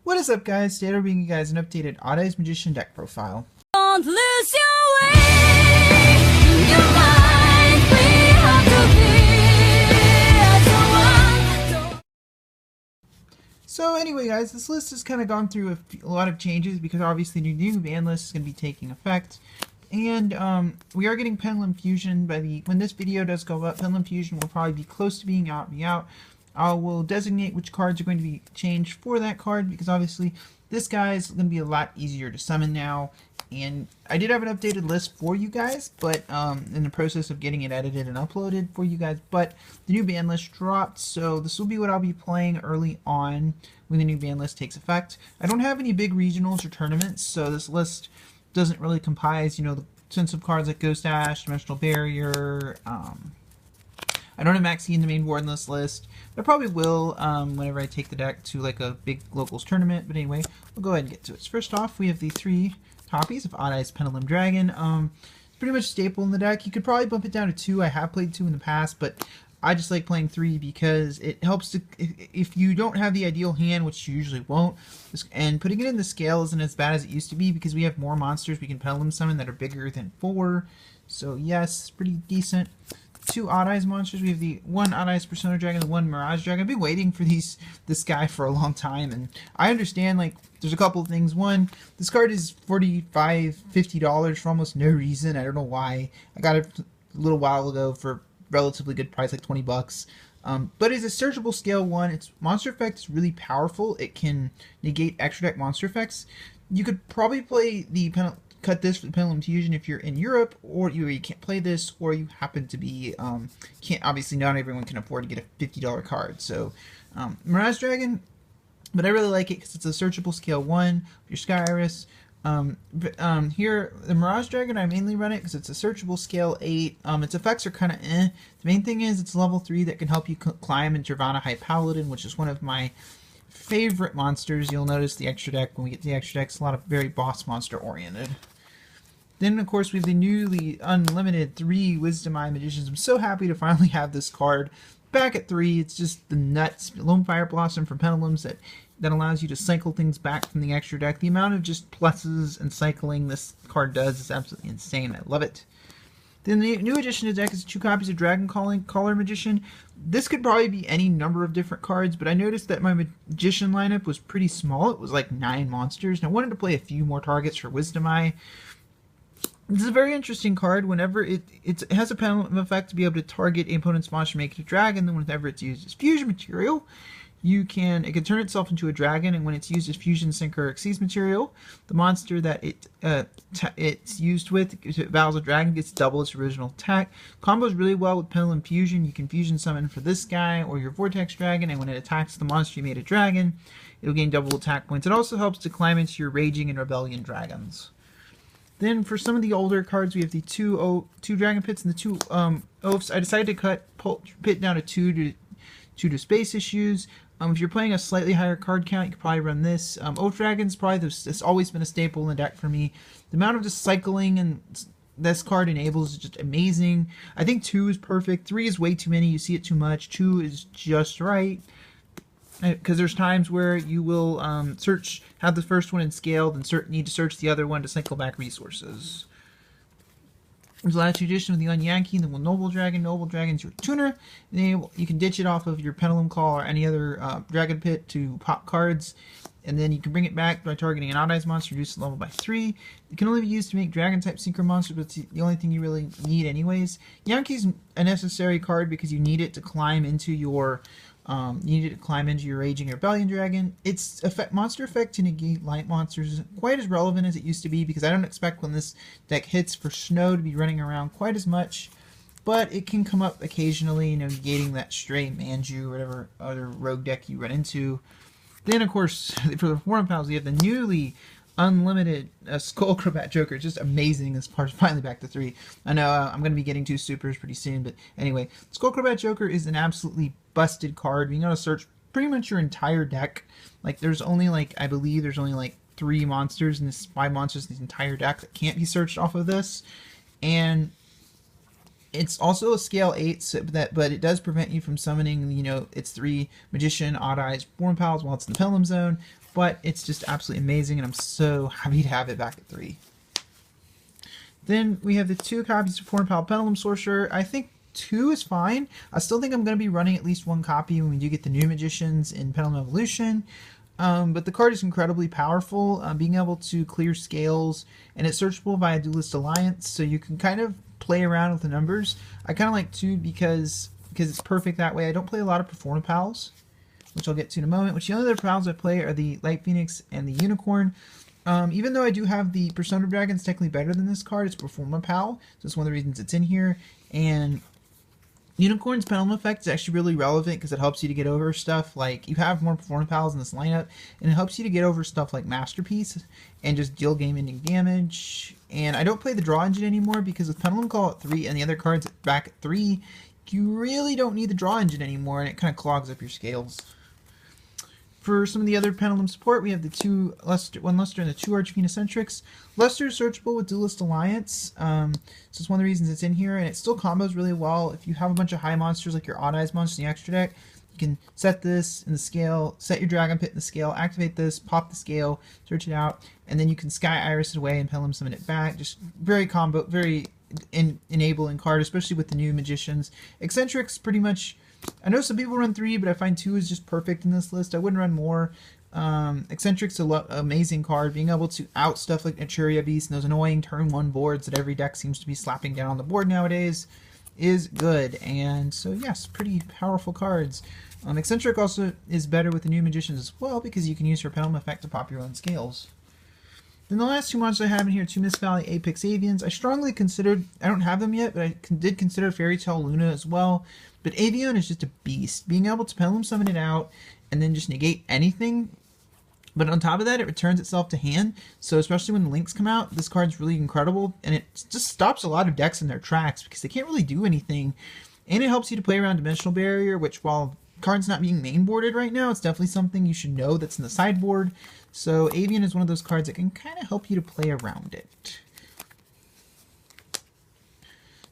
What is up, guys? Today I'll bring you guys an updated Odd Eyes Magician deck profile. Don't lose your way, your mind, we have to be as one. So anyway, guys, this list has kind of gone through a lot of changes because obviously the new ban list is going to be taking effect. And we are getting Pendulum Fusion when this video does go up. Pendulum Fusion will probably be close to being out. I will designate which cards are going to be changed for that card because obviously this guy is going to be a lot easier to summon now. And I did have an updated list for you guys, but in the process of getting it edited and uploaded for you guys. But the new ban list dropped, so this will be what I'll be playing early on when the new ban list takes effect. I don't have any big regionals or tournaments, so this list doesn't really comprise, you know, the sensitive cards like Ghost Dash, Dimensional Barrier. I don't have Maxi in the main board in this list. I probably will whenever I take the deck to like a big locals tournament. But anyway, we'll go ahead and get to it. So first off, we have the 3 copies of Odd Eyes Pendulum Dragon. It's pretty much staple in the deck. You could probably bump it down to 2. I have played 2 in the past, but I just like playing 3 because it helps to, if you don't have the ideal hand, which you usually won't, and putting it in the scale isn't as bad as it used to be because we have more monsters we can Pendulum summon that are bigger than 4. So yes, pretty decent. 2 Odd Eyes monsters. We have the 1 Odd Eyes Persona Dragon and the 1 Mirage Dragon. I've been waiting for this guy for a long time, and I understand, like, there's a couple of things. One, this card is $45, $50 for almost no reason. I don't know why. I got it a little while ago for a relatively good price, like 20 bucks. But it's a searchable scale 1. Its monster effect is really powerful. It can negate extra deck monster effects. You could probably play the cut this for the Pendulum Fusion if you're in Europe, or you can't play this, or you happen to be obviously not everyone can afford to get a $50 card. So Mirage Dragon, but I really like it because it's a searchable scale 1 for your Sky Iris. Here the Mirage Dragon, I mainly run it because it's a searchable scale 8. Its effects are kind of The main thing is it's level 3 that can help you climb into Nirvana High Paladin, which is one of my favorite monsters. You'll notice the extra deck, when we get to the extra deck, it's a lot of very boss monster oriented. Then, of course, we have the newly unlimited 3 Wisdom Eye Magicians. I'm so happy to finally have this card back at 3. It's just the nuts. Lone Fire Blossom from Pendulums that allows you to cycle things back from the extra deck. The amount of just pluses and cycling this card does is absolutely insane. I love it. Then the new addition to the deck is 2 copies of Dragon Caller Magician. This could probably be any number of different cards, but I noticed that my Magician lineup was pretty small. It was like 9 monsters, and I wanted to play a few more targets for Wisdom Eye. This is a very interesting card. Whenever it has a pendulum effect to be able to target a opponent's monster, make it a dragon. Then whenever it's used as fusion material, it can turn itself into a dragon. And when it's used as fusion, sync, or exceeds material, the monster that it's used with, if it battles a dragon, gets double its original attack. Combos really well with Pendulum Fusion. You can fusion summon for this guy or your Vortex Dragon, and when it attacks the monster you made a dragon, it'll gain double attack points. It also helps to climb into your Raging and Rebellion dragons. Then for some of the older cards, we have the 2 Dragon Pits and the 2 Oafs. I decided to cut Pit down to 2 to space issues. If you're playing a slightly higher card count, you could probably run this. Oaf Dragon's probably it's always been a staple in the deck for me. The amount of just cycling and this card enables is just amazing. I think 2 is perfect. 3 is way too many. You see it too much. 2 is just right. Because there's times where you will have the first one in scaled and need to search the other one to cycle back resources. There's the last edition with the Unyankee and the Noble Dragon. Noble Dragon's your tuner. And you can ditch it off of your Pendulum Claw or any other Dragon Pit to pop cards. And then you can bring it back by targeting an Odd Eyes monster, reduce the level by 3. It can only be used to make Dragon-type Synchro monsters, but it's the only thing you really need anyways. Yankee's a necessary card because you need it to climb into your Raging Rebellion Dragon. Its monster effect to negate light monsters isn't quite as relevant as it used to be because I don't expect when this deck hits for Snow to be running around quite as much. But it can come up occasionally, you know, negating that stray Manju or whatever other rogue deck you run into. Then, of course, for the Forum Pals, we have the newly unlimited Skull Crobat Joker. Just amazing. This part's finally back to 3. I know I'm going to be getting 2 supers pretty soon, but anyway, Skull Crobat Joker is an absolutely busted card. You gotta search pretty much your entire deck. Like, there's only I believe there's only 3 monsters in 5 monsters in this entire deck that can't be searched off of this. And It's also a scale 8, so but it does prevent you from summoning, its 3 Magician, Odd Eyes, Form Pals while it's in the Pendulum Zone, but it's just absolutely amazing, and I'm so happy to have it back at 3. Then we have the 2 copies of Form Pal Pendulum Sorcerer. I think 2 is fine. I still think I'm going to be running at least 1 copy when we do get the new Magicians in Pendulum Evolution. But the card is incredibly powerful, being able to clear scales, and it's searchable via Duelist Alliance, so you can kind of play around with the numbers. I kind of like 2 because it's perfect that way. I don't play a lot of Performa Pals, which I'll get to in a moment, which the only other pals I play are the Light Phoenix and the Unicorn. Even though I do have the Persona Dragon, it's technically better than this card. It's Performa Pal, so it's one of the reasons it's in here. And Unicorn's Pendulum effect is actually really relevant because it helps you to get over stuff like you have more Performa Pals in this lineup, and it helps you to get over stuff like Masterpiece and just deal game-ending damage. And I don't play the draw engine anymore because with Pendulum Call at 3 and the other cards back at 3, you really don't need the draw engine anymore, and it kind of clogs up your scales. For some of the other Pendulum support, we have the 2 Luster, 1 Luster and the 2 Archphoenix. Luster is searchable with Duelist Alliance, so it's one of the reasons it's in here, and it still combos really well. If you have a bunch of high monsters like your Odd Eyes monster in the extra deck, you can set this in the scale, set your Dragon Pit in the scale, activate this, pop the scale, search it out, and then you can Sky Iris it away and Pendulum summon it back. Just very enabling card, especially with the new Magicians. Eccentrics pretty much, I know some people run 3, but I find 2 is just perfect in this list. I wouldn't run more. Eccentric's an amazing card. Being able to out stuff like Naturia Beast and those annoying turn 1 boards that every deck seems to be slapping down on the board nowadays is good. And so yes, pretty powerful cards. Eccentric also is better with the new Magicians as well because you can use her Pendulum effect to pop your own scales. Then the last 2 monsters I have in here, 2 Mist Valley Apex Avians. I strongly considered, I don't have them yet, but I did consider Fairy Tale Luna as well. But Avian is just a beast. Being able to Pendulum summon it out and then just negate anything. But on top of that, it returns itself to hand. So especially when the links come out, this card's really incredible. And it just stops a lot of decks in their tracks because they can't really do anything. And it helps you to play around Dimensional Barrier, which while card's not being mainboarded right now, it's definitely something you should know that's in the sideboard. So Avian is one of those cards that can kind of help you to play around it.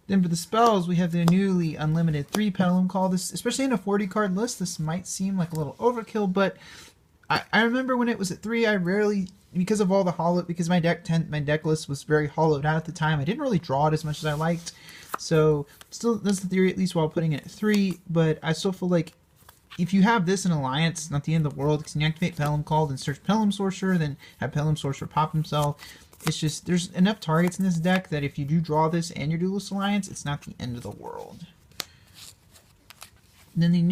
Then for the spells, we have the newly unlimited 3 Pendulum Call. This, especially in a 40 card list, this might seem like a little overkill, but I remember when it was at 3, I rarely, because of all the because my deck list was very hollowed out at the time, I didn't really draw it as much as I liked. So still, that's the theory, at least while putting it at 3, but I still feel like if you have this in Alliance, it's not the end of the world, because you activate Pendulum Call, then search Pendulum Sorcerer, then have Pendulum Sorcerer pop himself. It's just, there's enough targets in this deck that if you do draw this and your Duelist Alliance, it's not the end of the world. Then the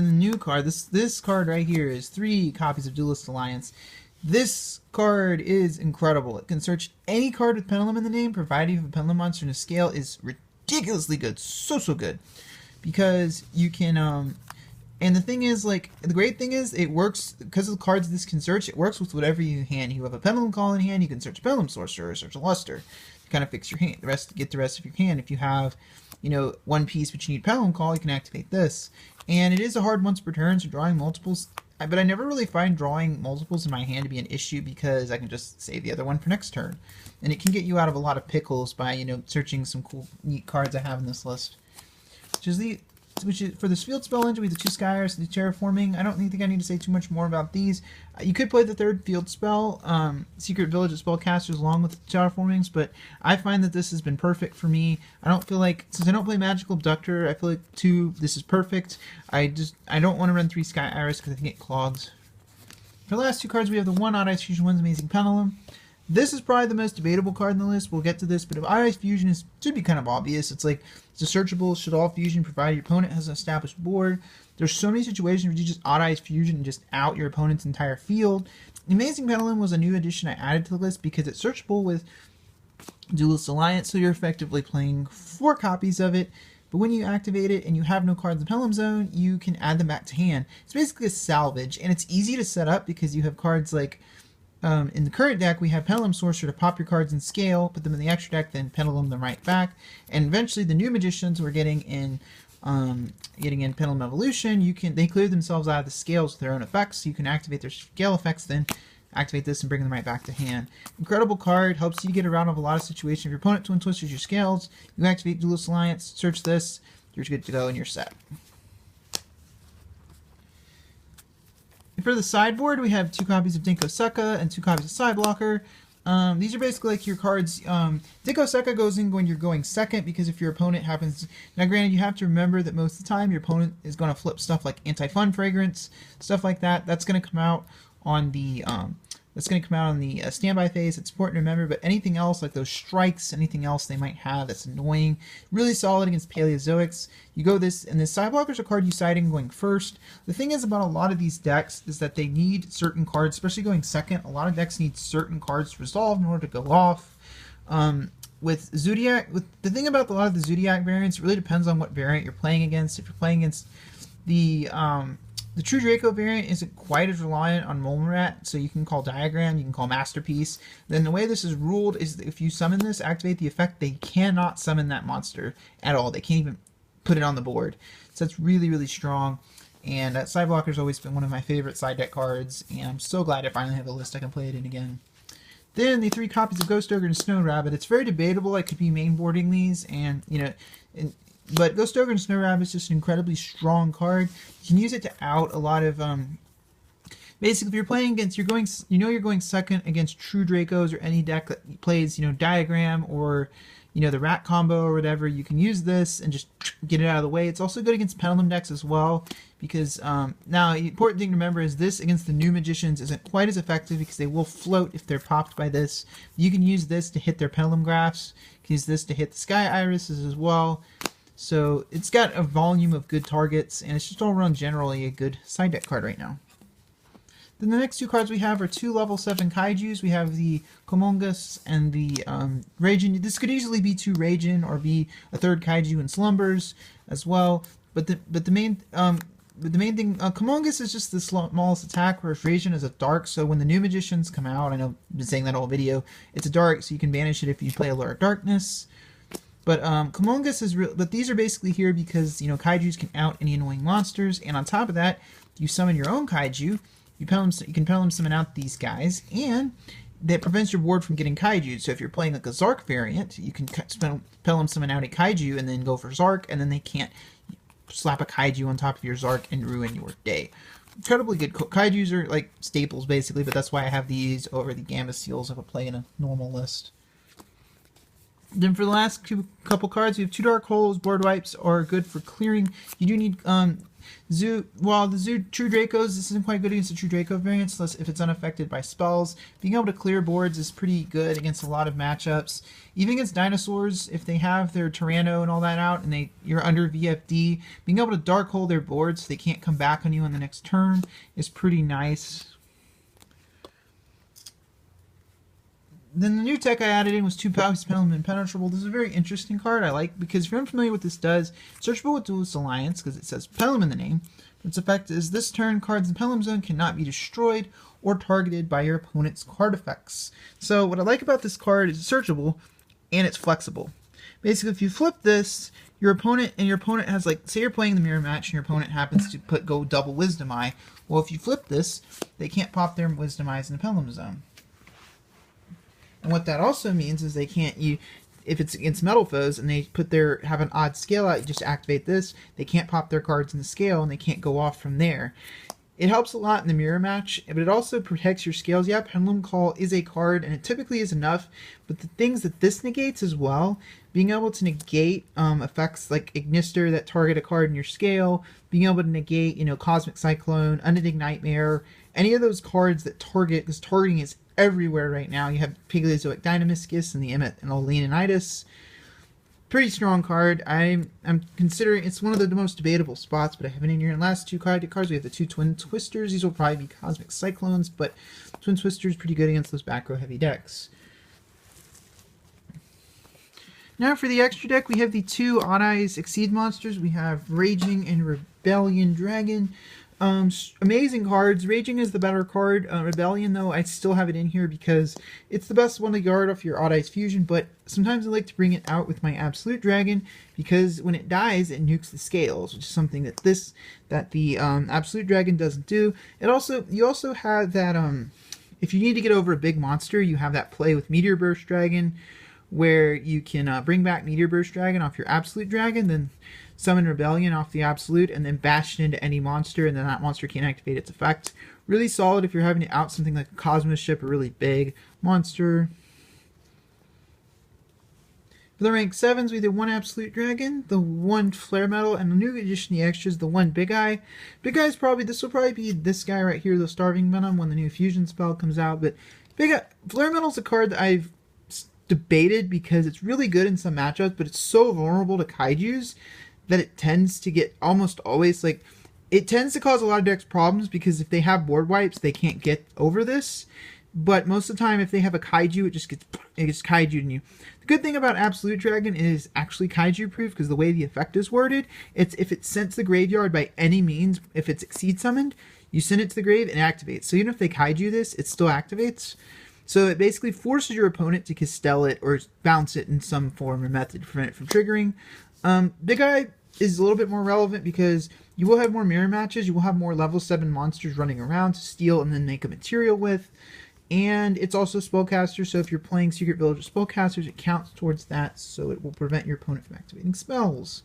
new card, this card right here is 3 copies of Duelist Alliance. This card is incredible. It can search any card with Pendulum in the name, provided you have a Pendulum monster in a scale. Is ridiculously good, so good, because you can and the thing is, like, the great thing is, it works, because of the cards this can search, it works with whatever you hand. You have a Pendulum Call in hand, you can search Pendulum Sorcerer, or search a Luster, to kind of fix your hand, get the rest of your hand. If you have, 1 piece but you need Pendulum Call, you can activate this. And it is a hard once per turn, so drawing multiples, but I never really find drawing multiples in my hand to be an issue because I can just save the other one for next turn. And it can get you out of a lot of pickles by, searching some cool, neat cards I have in this list. Which is for this field spell engine with the 2 Skyers and the Terraforming. I don't think I need to say too much more about these. You could play the 3rd field spell, Secret Village of Spellcasters, along with the Terraformings, but I find that this has been perfect for me. I don't feel like, since I don't play Magical Abductor, I feel like 2, this is perfect. I don't want to run 3 Sky Iris because I think it clogs. For the last 2 cards, we have the 1 Odd Eyes Fusion, 1's Amazing Pendulum. This is probably the most debatable card in the list. We'll get to this, but if Odd Eyes Fusion should be kind of obvious. It's like, it's a searchable, should all fusion provided your opponent has an established board. There's so many situations where you just Odd Eyes Fusion and just out your opponent's entire field. Amazing Pendulum was a new addition I added to the list because it's searchable with Duelist Alliance, so you're effectively playing 4 copies of it. But when you activate it and you have no cards in the Pendulum Zone, you can add them back to hand. It's basically a salvage, and it's easy to set up because you have cards like, in the current deck, we have Pendulum Sorcerer to pop your cards in scale, put them in the extra deck, then Pendulum them right back. And eventually, the new Magicians we're getting in Pendulum Evolution, they clear themselves out of the scales with their own effects. So you can activate their scale effects, then activate this and bring them right back to hand. Incredible card, helps you get around of a lot of situations. If your opponent twin twisters your scales, you activate Duelist Alliance, search this, you're good to go and you're set. For the sideboard, we have 2 copies of Dinko Sekka and 2 copies of Sideblocker. These are basically like your cards. Dinko Sekka goes in when you're going second, because if your opponent happens... Now granted, you have to remember that most of the time your opponent is going to flip stuff like Anti-Fun Fragrance, stuff like that. That's going to come out on the... standby phase. It's important to remember, but anything else like those strikes, anything else they might have that's annoying, really solid against Paleozoics. You go this, and this Sideblockers are card you siding going first. The thing is about a lot of these decks is that they need certain cards, especially going second. A lot of decks need certain cards to resolve in order to go off. With Zodiac, the thing about a lot of the Zodiac variants, it really depends on what variant you're playing against. If you're playing against the True Draco variant isn't quite as reliant on Molmarat, so you can call Diagram, you can call Masterpiece. Then the way this is ruled is that if you summon this, activate the effect, they cannot summon that monster at all. They can't even put it on the board. So that's really, really strong. And Sideblocker always been one of my favorite side deck cards, and I'm so glad I finally have a list I can play it in again. Then the 3 copies of Ghost Ogre and Snow Rabbit. It's very debatable. I could be mainboarding these, and but Ghost Ogre and Snow Rabbit is just an incredibly strong card. You can use it to out a lot of basically if you're playing against you're going second against True Dracos or any deck that plays Diagram or the Rat combo or whatever. You can use this and just get it out of the way. It's also good against Pendulum decks as well, because now the important thing to remember is this against the new Magicians isn't quite as effective because they will float if they're popped by this. You can use this to hit their Pendulum Graphs. You can use this to hit the Sky Irises as well. So it's got a volume of good targets, and it's just all around generally a good side deck card right now. Then the next 2 cards we have are 2 level 7 Kaijus. We have the Komongus and the Raijin. This could easily be 2 Raijin or be a 3rd Kaiju in Slumbers as well. But the main thing, Komongus is just the smallest attack, whereas Raijin is a dark. So when the new Magicians come out, I know I've been saying that all video, it's a dark, so you can banish it if you play a Lure of Darkness. But Komongus is real. But these are basically here because Kaijus can out any annoying monsters, and on top of that, you summon your own Kaiju. You can Pendulum summon out these guys, and that prevents your board from getting Kaiju. So if you're playing like a Zark variant, you can Pendulum summon out a Kaiju and then go for Zark, and then they can't slap a Kaiju on top of your Zark and ruin your day. Incredibly good. Kaijus are like staples basically, but that's why I have these over the Gamma Seals if I play in a normal list. Then for the last couple cards, we have 2 Dark Holes. Board wipes are good for clearing. You do need while the True Dracos, this isn't quite good against the True Draco variants, unless if it's unaffected by spells. Being able to clear boards is pretty good against a lot of matchups. Even against dinosaurs, if they have their Tyranno and all that out, and you're under VFD, being able to Dark Hole their boards so they can't come back on you on the next turn is pretty nice. Then the new tech I added in was 2 copies of Pendulum Impenetrable. This is a very interesting card I like, because if you're unfamiliar with what this does, searchable with Duelist Alliance, because it says Pendulum in the name. Its effect is this turn, cards in the Pendulum Zone cannot be destroyed or targeted by your opponent's card effects. So what I like about this card is it's searchable, and it's flexible. Basically, if you flip this, your opponent has, like, say you're playing the mirror match and your opponent happens to go double Wisdom Eye. Well, if you flip this, they can't pop their Wisdom Eyes in the Pendulum Zone. And what that also means is they can't, if it's against metal foes and they have an odd scale out, you just activate this, they can't pop their cards in the scale and they can't go off from there. It helps a lot in the mirror match, but it also protects your scales. Yeah, Pendulum Call is a card, and it typically is enough, but the things that this negates as well, being able to negate effects like Ignister that target a card in your scale, being able to negate, Cosmic Cyclone, Unending Nightmare, any of those cards that target, because targeting is everywhere right now. You have Paleozoic Dynamiscus and the Emmet and Leonidas. Pretty strong card. I'm considering it's one of the most debatable spots, but I have it in here. And last 2 cards, we have the 2 Twin Twisters. These will probably be Cosmic Cyclones, but Twin Twisters pretty good against those back row heavy decks. Now for the extra deck, we have the 2 Odd Eyes Exceed monsters. We have Raging and Rebellion Dragon. Amazing cards. Raging is the better card. Rebellion, though, I still have it in here because it's the best one to guard off your Odd Eyes Fusion, but sometimes I like to bring it out with my Absolute Dragon because when it dies, it nukes the scales, which is something that the Absolute Dragon doesn't do. You also have that if you need to get over a big monster, you have that play with Meteor Burst Dragon, where you can bring back Meteor Burst Dragon off your Absolute Dragon, then summon Rebellion off the Absolute, and then bash it into any monster, and then that monster can't activate its effect. Really solid if you're having to out something like a Cosmos Ship, a really big monster. For the rank 7s, we have the 1 Absolute Dragon, the 1 Flare Metal, and the new addition to the extras, the 1 Big Eye. Big Eye's this will probably be this guy right here, the Starving Venom, when the new fusion spell comes out. But Big Eye, Flare Metal's a card that I've debated because it's really good in some matchups, but it's so vulnerable to Kaijus that it tends to get almost always, like, it tends to cause a lot of decks problems because if they have board wipes, they can't get over this. But most of the time, if they have a Kaiju, it gets Kaiju'd in you. The good thing about Absolute Dragon is actually Kaiju proof because the way the effect is worded, it's if it sends the graveyard by any means, if it's Exceed summoned, you send it to the grave and it activates. So even if they Kaiju this, it still activates. So it basically forces your opponent to Castell it or bounce it in some form or method to prevent it from triggering. Big Eye is a little bit more relevant because you will have more mirror matches. You will have more level 7 monsters running around to steal and then make a material with. And it's also Spellcaster, so if you're playing Secret Village of Spellcasters, it counts towards that, so it will prevent your opponent from activating spells.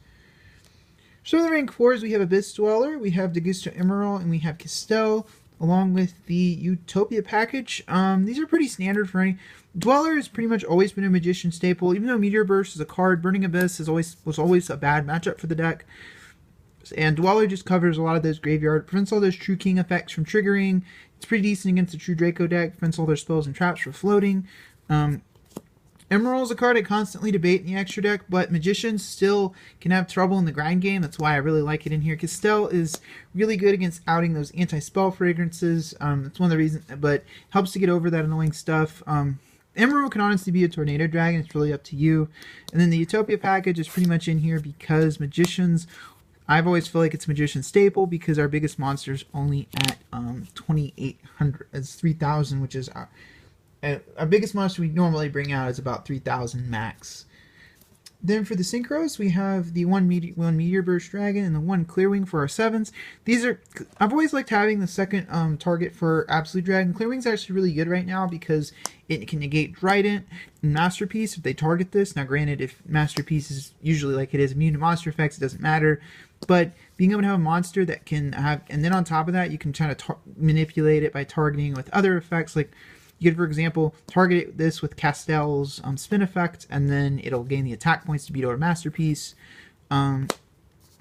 So in the rank 4s, we have Abyss Dweller, we have Yugioh Emerald, and we have Castell, along with the Utopia package. These are pretty standard for any... Dweller has pretty much always been a Magician staple. Even though Meteor Burst is a card, Burning Abyss was always a bad matchup for the deck. And Dweller just covers a lot of those graveyard, prevents all those True King effects from triggering. It's pretty decent against the True Draco deck, prevents all their spells and traps for floating. Emerald is a card I constantly debate in the extra deck, but Magicians still can have trouble in the grind game. That's why I really like it in here. Castell is really good against outing those anti-spell fragrances. That's one of the reasons, but helps to get over that annoying stuff. Emerald can honestly be a Tornado Dragon. It's really up to you. And then the Utopia package is pretty much in here because Magicians... I've always felt like it's Magician staple because our biggest monster is only at 2,800. It's 3,000, which is our biggest monster we normally bring out is about 3,000 max. Then for the Synchros, we have the 1 Meteor Burst Dragon and the 1 Clearwing for our 7s. These are... I've always liked having the second target for Absolute Dragon. Clearwing's actually really good right now because it can negate Trident and Masterpiece if they target this. Now granted, if Masterpiece is usually like it is immune to monster effects, it doesn't matter. But being able to have a monster that can have... And then on top of that, you can try to manipulate it by targeting with other effects. Like, you could, for example, target this with Castell's spin effect, and then it'll gain the attack points to beat over Masterpiece.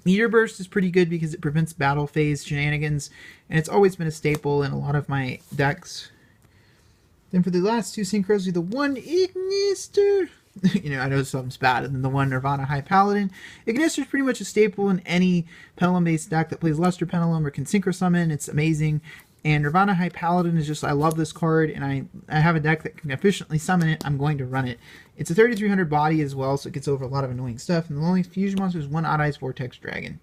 Meteor Burst is pretty good because it prevents battle phase shenanigans, and it's always been a staple in a lot of my decks. Then for the last 2 Synchros, we have the 1 Ignister. I know something's bad, and then the 1 Nirvana High Paladin. Ignister is pretty much a staple in any Pendulum-based deck that plays Luster Pendulum or can Synchro Summon. It's amazing. And Nirvana High Paladin is just, I love this card, and I have a deck that can efficiently summon it. I'm going to run it. It's a 3,300 body as well, so it gets over a lot of annoying stuff. And the only fusion monster is 1 Odd Eyes Vortex Dragon.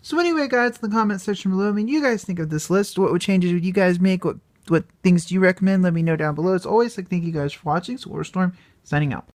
So anyway, guys, in the comment section below, you guys think of this list? What changes would you guys make? What things do you recommend? Let me know down below. As always, thank you guys for watching. So Storm signing out.